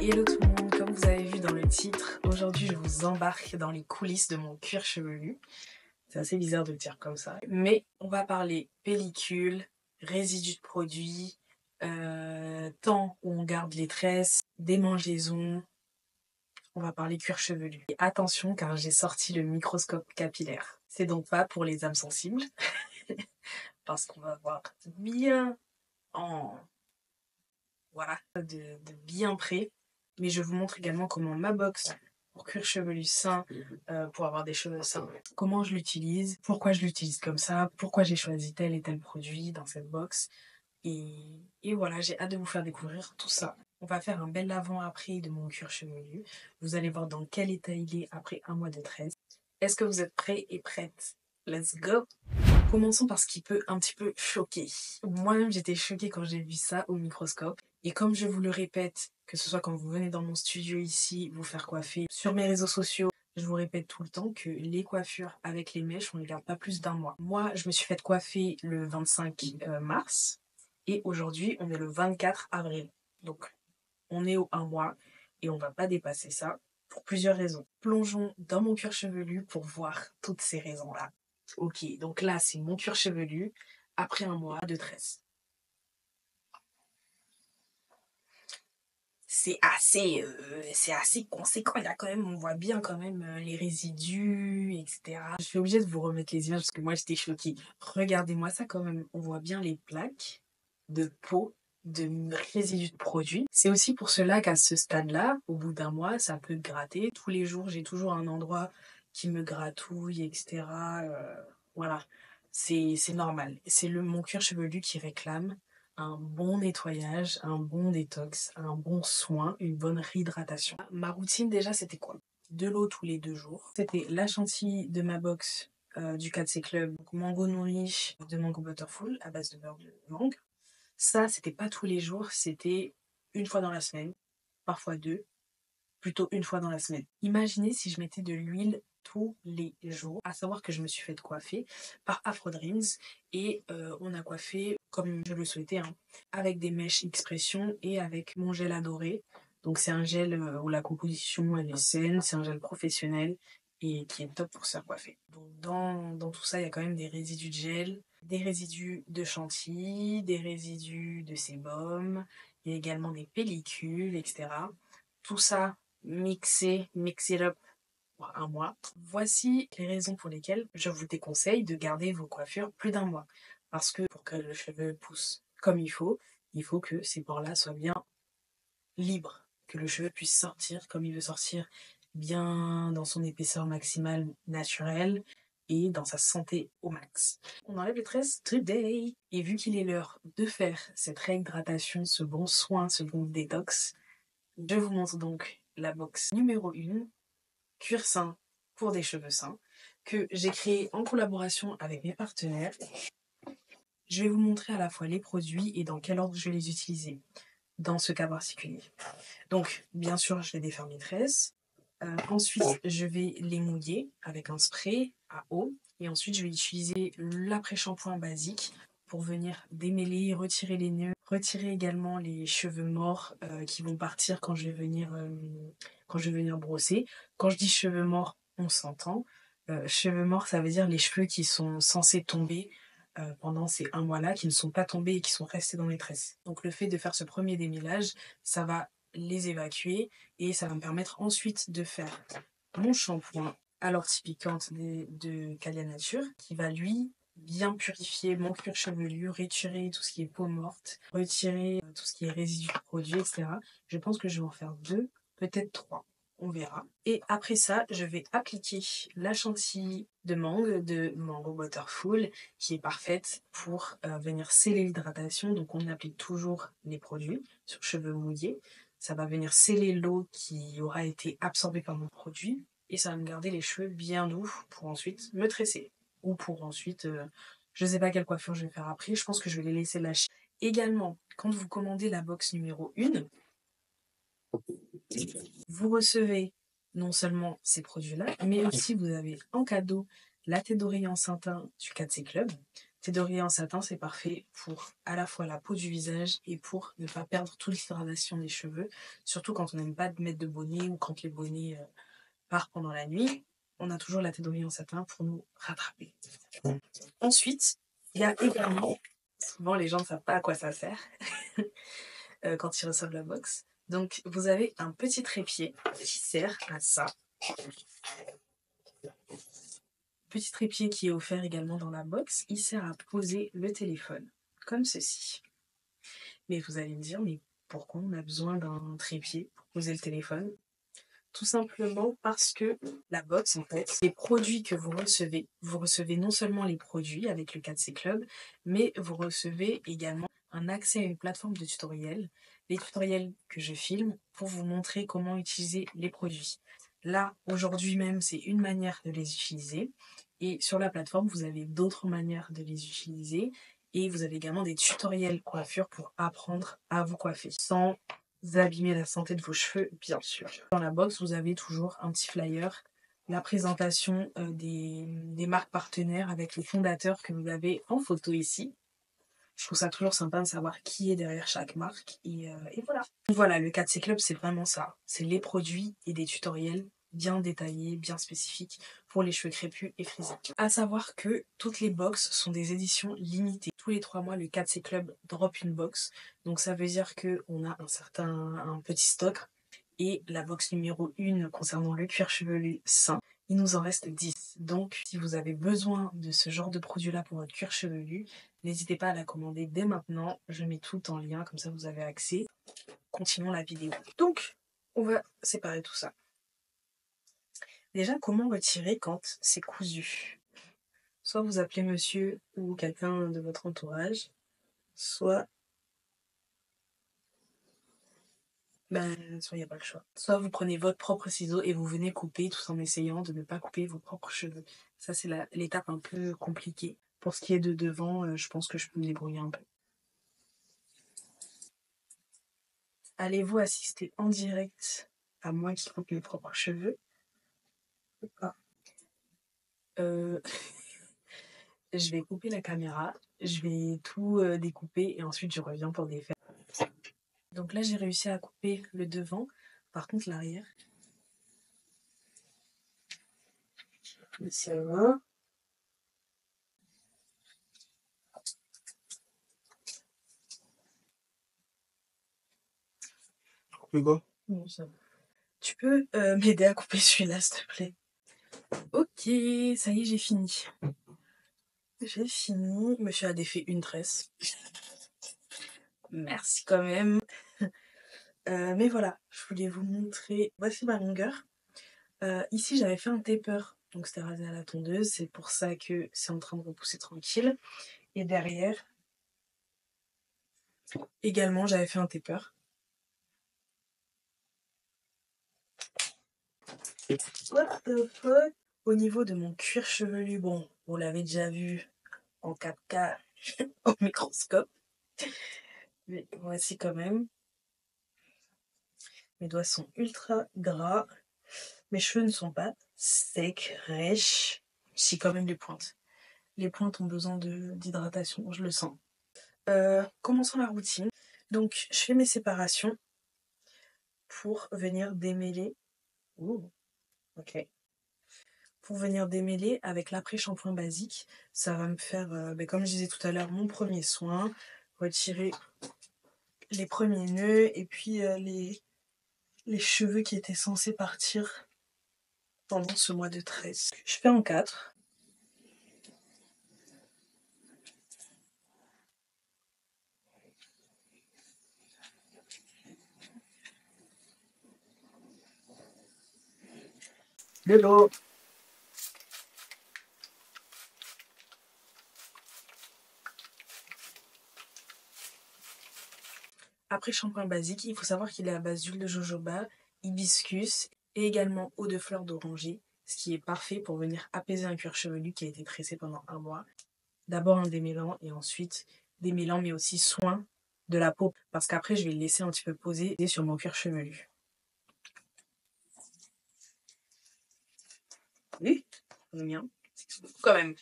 Hello tout le monde, comme vous avez vu dans le titre, aujourd'hui je vous embarque dans les coulisses de mon cuir chevelu. C'est assez bizarre de le dire comme ça, mais on va parler pellicule, résidus de produits, temps où on garde les tresses, démangeaisons, on va parler cuir chevelu. Et attention car j'ai sorti le microscope capillaire. C'est donc pas pour les âmes sensibles, parce qu'on va voir bien en... voilà, de bien près. Mais je vous montre également comment ma box pour cuir chevelu sain, pour avoir des cheveux sains, comment je l'utilise, pourquoi je l'utilise comme ça, pourquoi j'ai choisi tel et tel produit dans cette box. Et voilà, j'ai hâte de vous faire découvrir tout ça. On va faire un bel avant-après de mon cuir chevelu. Vous allez voir dans quel état il est après un mois de tresse. Est-ce que vous êtes prêts et prêtes? Let's go! Commençons par ce qui peut un petit peu choquer. Moi-même, j'étais choquée quand j'ai vu ça au microscope. Et comme je vous le répète, que ce soit quand vous venez dans mon studio ici, vous faire coiffer, sur mes réseaux sociaux, je vous répète tout le temps que les coiffures avec les mèches, on ne les garde pas plus d'un mois. Moi, je me suis fait coiffer le 25 mars et aujourd'hui, on est le 24 avril. Donc, on est au 1 mois et on ne va pas dépasser ça pour plusieurs raisons. Plongeons dans mon cuir chevelu pour voir toutes ces raisons-là. Ok, donc là, c'est mon cuir chevelu après un mois de tresse. C'est assez conséquent. Il y a quand même, on voit bien quand même les résidus, etc. Je suis obligée de vous remettre les images parce que moi, j'étais choquée. Regardez-moi ça quand même. On voit bien les plaques de peau, de résidus de produits. C'est aussi pour cela qu'à ce stade-là, au bout d'un mois, ça peut gratter. Tous les jours, j'ai toujours un endroit qui me gratouille, etc. Voilà, c'est normal. C'est mon cuir chevelu qui réclame un bon nettoyage, un bon détox, un bon soin, une bonne réhydratation. Ma routine déjà, c'était quoi? De l'eau tous les 2 jours. C'était la chantilly de ma box du 4C Club, donc mango nourriche de mango butterful à base de beurre de mangue. Ça, c'était pas tous les jours, c'était une fois dans la semaine, parfois deux, plutôt une fois dans la semaine. Imaginez si je mettais de l'huile tous les jours, à savoir que je me suis fait coiffer par Afro Dreams et on a coiffé comme je le souhaitais, hein, avec des mèches expression et avec mon gel adoré. Donc c'est un gel où la composition elle est saine, c'est un gel professionnel et qui est top pour se faire coiffer. Donc dans tout ça, il y a quand même des résidus de gel, des résidus de chantilly, des résidus de sébum, il y a également des pellicules, etc. Tout ça mix it up pour un mois. Voici les raisons pour lesquelles je vous déconseille de garder vos coiffures plus d'un mois. Parce que pour que le cheveu pousse comme il faut que ces pores-là soient bien libres, que le cheveu puisse sortir comme il veut sortir, bien dans son épaisseur maximale naturelle et dans sa santé au max. On enlève les tresses today. Et vu qu'il est l'heure de faire cette réhydratation, ce bon soin, ce bon détox, je vous montre donc la box numéro 1, cuir sain pour des cheveux sains, que j'ai créé en collaboration avec mes partenaires. Je vais vous montrer à la fois les produits et dans quel ordre je vais les utiliser dans ce cas particulier. Donc, bien sûr, je vais défaire mes tresses. Ensuite, je vais les mouiller avec un spray à eau. Et ensuite, je vais utiliser l'après-shampoing basique pour venir démêler, retirer les nœuds, retirer également les cheveux morts qui vont partir quand je vais venir brosser. Quand je dis cheveux morts, on s'entend. Cheveux morts, ça veut dire les cheveux qui sont censés tomber pendant ces un mois-là, qui ne sont pas tombés et qui sont restés dans les tresses. Donc le fait de faire ce premier démêlage, ça va les évacuer et ça va me permettre ensuite de faire mon shampoing à l'ortie piquante de Calia Nature qui va lui bien purifier mon cuir chevelu, retirer tout ce qui est peau morte, retirer tout ce qui est résidus de produits, etc. Je pense que je vais en faire 2, peut-être 3. On verra. Et après ça, je vais appliquer la chantilly de mangue de Mango Butterful qui est parfaite pour venir sceller l'hydratation. Donc on applique toujours les produits sur cheveux mouillés. Ça va venir sceller l'eau qui aura été absorbée par mon produit et ça va me garder les cheveux bien doux pour ensuite me tresser. Ou pour ensuite, je ne sais pas quelle coiffure je vais faire après, je pense que je vais les laisser lâcher. Également, quand vous commandez la box numéro 1, vous recevez non seulement ces produits-là, mais aussi vous avez en cadeau la tête d'oreiller en satin du 4C Club. Thé d'oreiller en satin, c'est parfait pour à la fois la peau du visage et pour ne pas perdre toute l'hydratation des cheveux, surtout quand on n'aime pas mettre de bonnet ou quand les bonnets partent pendant la nuit. On a toujours la thé d'oreiller en satin pour nous rattraper. Ensuite, il y a également, souvent les gens ne savent pas à quoi ça sert quand ils reçoivent la box. Donc vous avez un petit trépied qui sert à ça. Petit trépied qui est offert également dans la box, il sert à poser le téléphone, comme ceci. Mais vous allez me dire, mais pourquoi on a besoin d'un trépied pour poser le téléphone? Tout simplement parce que la box, en fait, les produits que vous recevez non seulement les produits avec le 4C Club, mais vous recevez également un accès à une plateforme de tutoriels, les tutoriels que je filme pour vous montrer comment utiliser les produits. Là, aujourd'hui même, c'est une manière de les utiliser. Et sur la plateforme, vous avez d'autres manières de les utiliser. Et vous avez également des tutoriels coiffure pour apprendre à vous coiffer sans abîmer la santé de vos cheveux, bien sûr. Dans la box, vous avez toujours un petit flyer, la présentation des marques partenaires avec les fondateurs que vous avez en photo ici. Je trouve ça toujours sympa de savoir qui est derrière chaque marque. Et voilà. Voilà, le 4C Club, c'est vraiment ça. C'est les produits et des tutoriels bien détaillés, bien spécifiques pour les cheveux crépus et frisés. À savoir que toutes les box sont des éditions limitées. Tous les 3 mois, le 4C Club drop une box. Donc ça veut dire qu'on a un petit stock. Et la box numéro 1 concernant le cuir chevelu sain, il nous en reste 10. Donc si vous avez besoin de ce genre de produit-là pour votre cuir chevelu, n'hésitez pas à la commander dès maintenant. Je mets tout en lien, comme ça vous avez accès. Continuons la vidéo. Donc, on va séparer tout ça. Déjà, comment retirer quand c'est cousu? Soit vous appelez monsieur ou quelqu'un de votre entourage, soit soit il n'y a pas le choix. Soit vous prenez votre propre ciseau et vous venez couper tout en essayant de ne pas couper vos propres cheveux. Ça, c'est l'étape un peu compliquée. Pour ce qui est de devant, je pense que je peux me débrouiller un peu. Allez-vous assister en direct à moi qui coupe mes propres cheveux ou pas? Je vais couper la caméra, je vais tout découper et ensuite je reviens pour défaire. Donc là, j'ai réussi à couper le devant, par contre l'arrière. C'est bon. Couper quoi? Bon, ça va. Tu peux m'aider à couper celui-là, s'il te plaît? Ok, ça y est, j'ai fini. J'ai fini. Monsieur a défait une tresse. Merci quand même. Mais voilà, je voulais vous montrer. Voici ma longueur. Ici, j'avais fait un taper. Donc, c'était rasé à la tondeuse. C'est pour ça que c'est en train de repousser tranquille. Et derrière, également, j'avais fait un taper. What the fuck? Au niveau de mon cuir chevelu, bon, vous l'avez déjà vu en 4K au microscope. Mais voici quand même. Mes doigts sont ultra gras. Mes cheveux ne sont pas secs, rêches. Si, quand même les pointes. Les pointes ont besoin d'hydratation, je le sens. Commençons la routine. Donc, je fais mes séparations pour venir démêler. Ouh, ok. Pour venir démêler avec l'après-shampoing basique, ça va me faire, comme je disais tout à l'heure, mon premier soin, retirer les premiers nœuds et puis les cheveux qui étaient censés partir pendant ce mois de 13. Je fais en 4. Hello. Après shampoing basique, il faut savoir qu'il est à base d'huile de jojoba, hibiscus et également eau de fleur d'oranger, ce qui est parfait pour venir apaiser un cuir chevelu qui a été tressé pendant un mois. D'abord un démêlant et ensuite démêlant mais aussi soin de la peau parce qu'après je vais le laisser un petit peu poser sur mon cuir chevelu. Oui, on est bien. Quand même.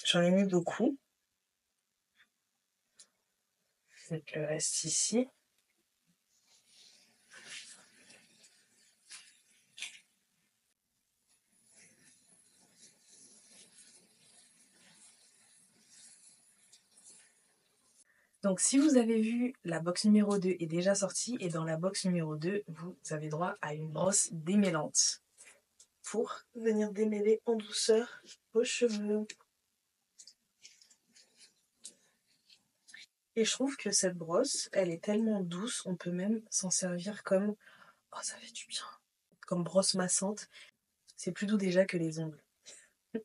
J'en ai mis beaucoup. Donc le reste ici. Donc si vous avez vu, la box numéro 2 est déjà sortie et dans la box numéro 2, vous avez droit à une brosse démêlante pour venir démêler en douceur vos cheveux. Et je trouve que cette brosse, elle est tellement douce, on peut même s'en servir comme... Oh, ça fait du bien. Comme brosse massante. C'est plus doux déjà que les ongles. Oh,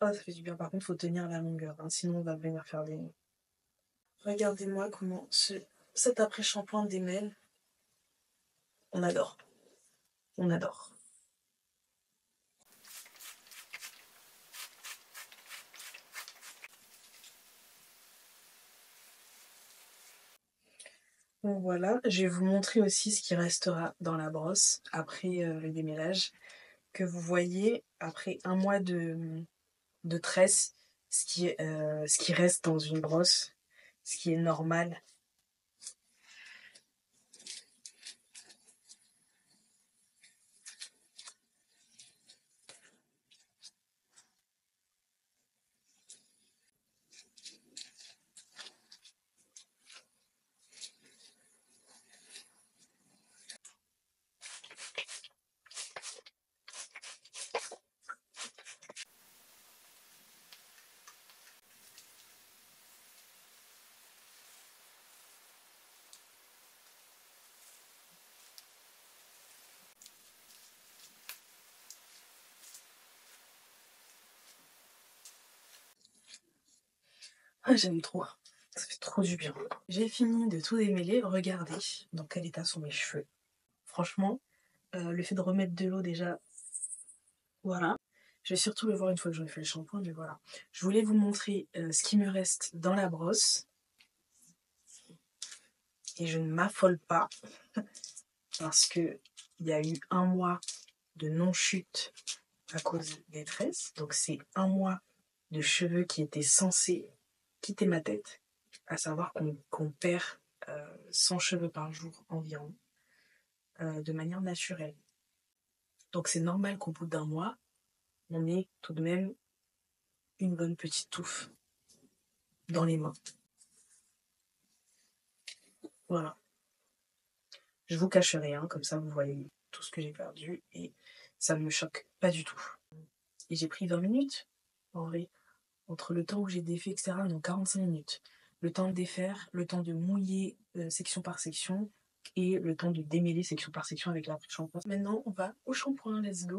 ça fait du bien. Par contre, il faut tenir la longueur, hein, sinon on va venir faire des... Regardez-moi comment cet après-shampoing démêle. On adore. On adore. Donc voilà, je vais vous montrer aussi ce qui restera dans la brosse après le démêlage. Que vous voyez, après un mois de tresse, ce qui reste dans une brosse, ce qui est normal. Ah, j'aime trop. Ça fait trop du bien. J'ai fini de tout démêler. Regardez dans quel état sont mes cheveux. Franchement, le fait de remettre de l'eau déjà, voilà. Je vais surtout le voir une fois que j'aurai fait le shampoing, mais voilà. Je voulais vous montrer ce qui me reste dans la brosse. Et je ne m'affole pas parce que il y a eu un mois de non-chute à cause des tresses. Donc c'est un mois de cheveux qui étaient censés quitter ma tête. À savoir qu'on perd 100 cheveux par jour environ, de manière naturelle. Donc c'est normal qu'au bout d'un mois, on ait tout de même une bonne petite touffe dans les mains. Voilà. Je vous cache rien, comme ça vous voyez tout ce que j'ai perdu et ça ne me choque pas du tout. Et j'ai pris 20 minutes, en vrai, entre le temps où j'ai défait, etc., donc 45 minutes. Le temps de défaire, le temps de mouiller section par section et le temps de démêler section par section avec la shampoing. Maintenant, on va au shampoing, let's go.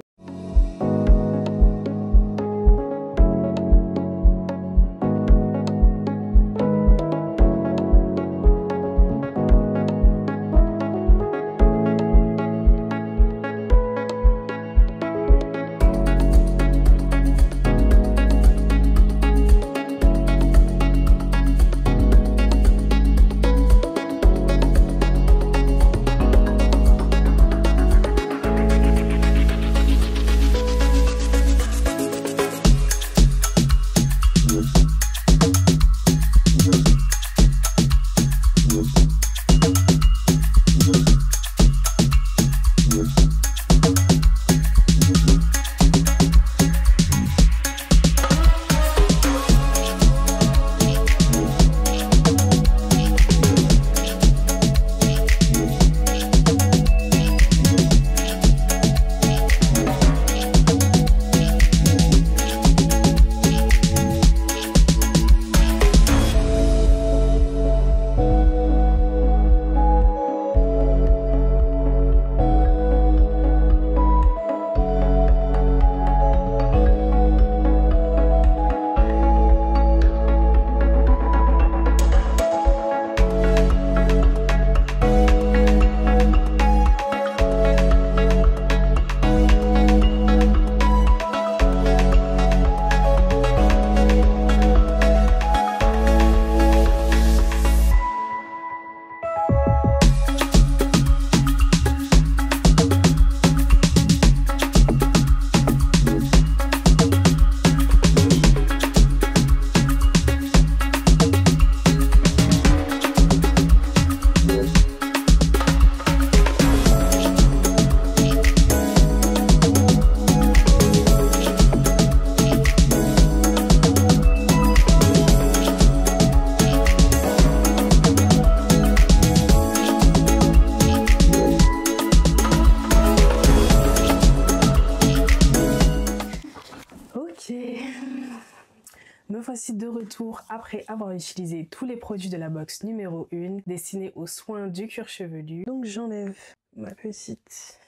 Me voici de retour après avoir utilisé tous les produits de la box numéro 1 destinés aux soins du cuir chevelu. Donc j'enlève ma petite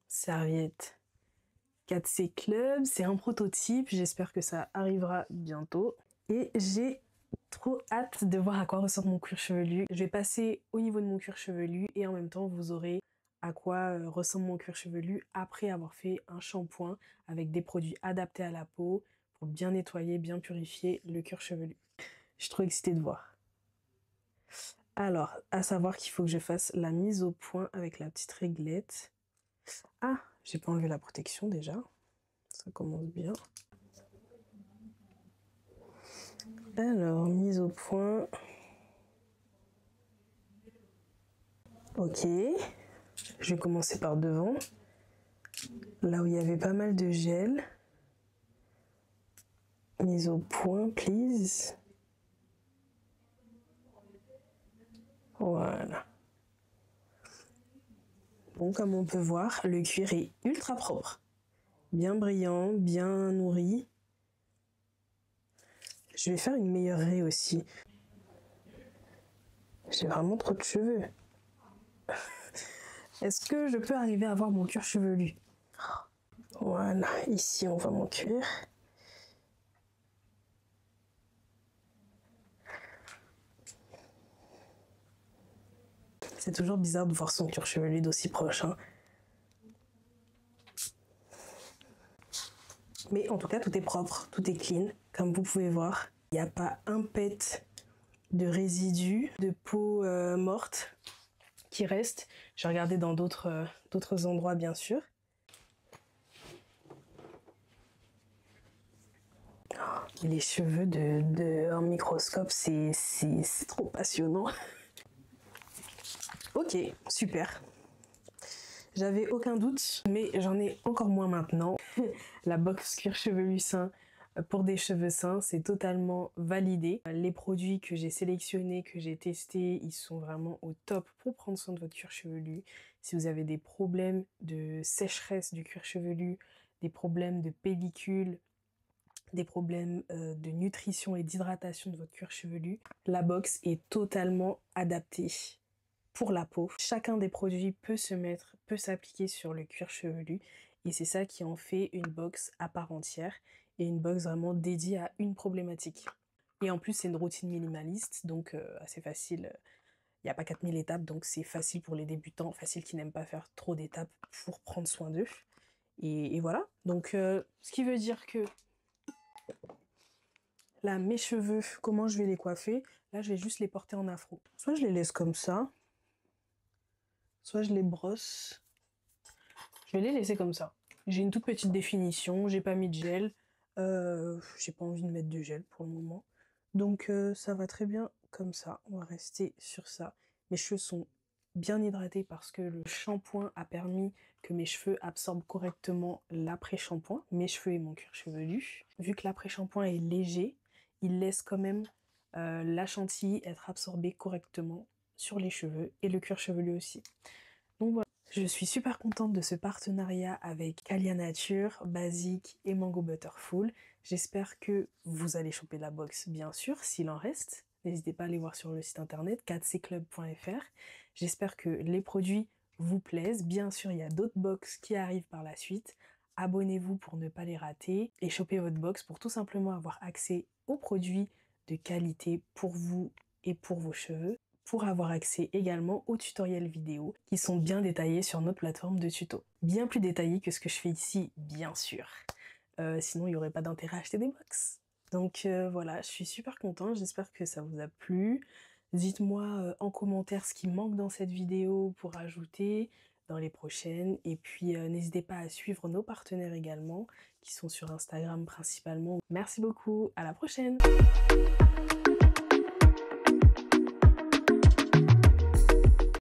serviette 4C Club. C'est un prototype, j'espère que ça arrivera bientôt. Et j'ai trop hâte de voir à quoi ressemble mon cuir chevelu. Je vais passer au niveau de mon cuir chevelu et en même temps vous aurez à quoi ressemble mon cuir chevelu après avoir fait un shampoing avec des produits adaptés à la peau pour bien nettoyer, bien purifier le cuir chevelu. Je suis trop excitée de voir. Alors, à savoir qu'il faut que je fasse la mise au point avec la petite réglette. Ah, j'ai pas enlevé la protection déjà. Ça commence bien. Alors, mise au point. Ok. Je vais commencer par devant. Là où il y avait pas mal de gel. Mise au point, please. Voilà. Bon, comme on peut voir, le cuir est ultra propre. Bien brillant, bien nourri. Je vais faire une meilleure raie aussi. J'ai vraiment trop de cheveux. Est-ce que je peux arriver à avoir mon cuir chevelu? Voilà, ici on voit mon cuir. C'est toujours bizarre de voir son cuir chevelu d'aussi proche. Hein. Mais en tout cas, tout est propre, tout est clean, comme vous pouvez voir. Il n'y a pas un pet de résidus de peau morte qui reste. J'ai regardé dans d'autres endroits, bien sûr. Les cheveux en microscope, c'est trop passionnant. Ok, super. J'avais aucun doute, mais j'en ai encore moins maintenant. La box cuir chevelu sain pour des cheveux sains, c'est totalement validé. Les produits que j'ai sélectionnés, que j'ai testés, ils sont vraiment au top pour prendre soin de votre cuir chevelu. Si vous avez des problèmes de sécheresse du cuir chevelu, des problèmes de pellicule, des problèmes de nutrition et d'hydratation de votre cuir chevelu, la box est totalement adaptée pour la peau. Chacun des produits peut s'appliquer sur le cuir chevelu et c'est ça qui en fait une box à part entière et une box vraiment dédiée à une problématique. Et en plus c'est une routine minimaliste donc assez facile, il n'y a pas 4000 étapes donc c'est facile pour les débutants, facile qui n'aiment pas faire trop d'étapes pour prendre soin d'eux. Et voilà, donc ce qui veut dire que là mes cheveux, comment je vais les coiffer? Là je vais juste les porter en afro. Soit je les laisse comme ça, soit je les brosse. Je vais les laisser comme ça. J'ai une toute petite définition, j'ai pas mis de gel. J'ai pas envie de mettre de gel pour le moment. Donc ça va très bien comme ça. On va rester sur ça. Mes cheveux sont bien hydratés parce que le shampoing a permis que mes cheveux absorbent correctement l'après-shampoing. Mes cheveux et mon cuir chevelu. Vu que l'après-shampoing est léger, il laisse quand même la chantilly être absorbée correctement sur les cheveux et le cuir chevelu aussi. Donc voilà. Je suis super contente de ce partenariat avec Calia Nature, Basic et Mango Butterful. J'espère que vous allez choper la box, bien sûr, s'il en reste. N'hésitez pas à aller voir sur le site internet 4cclub.fr. J'espère que les produits vous plaisent. Bien sûr, il y a d'autres box qui arrivent par la suite. Abonnez-vous pour ne pas les rater et chopez votre box pour tout simplement avoir accès aux produits de qualité pour vous et pour vos cheveux, pour avoir accès également aux tutoriels vidéo qui sont bien détaillés sur notre plateforme de tuto. Bien plus détaillés que ce que je fais ici, bien sûr. Sinon, il n'y aurait pas d'intérêt à acheter des box. Donc voilà, je suis super contente, j'espère que ça vous a plu. Dites-moi en commentaire ce qui manque dans cette vidéo pour ajouter dans les prochaines. Et puis n'hésitez pas à suivre nos partenaires également, qui sont sur Instagram principalement. Merci beaucoup, à la prochaine!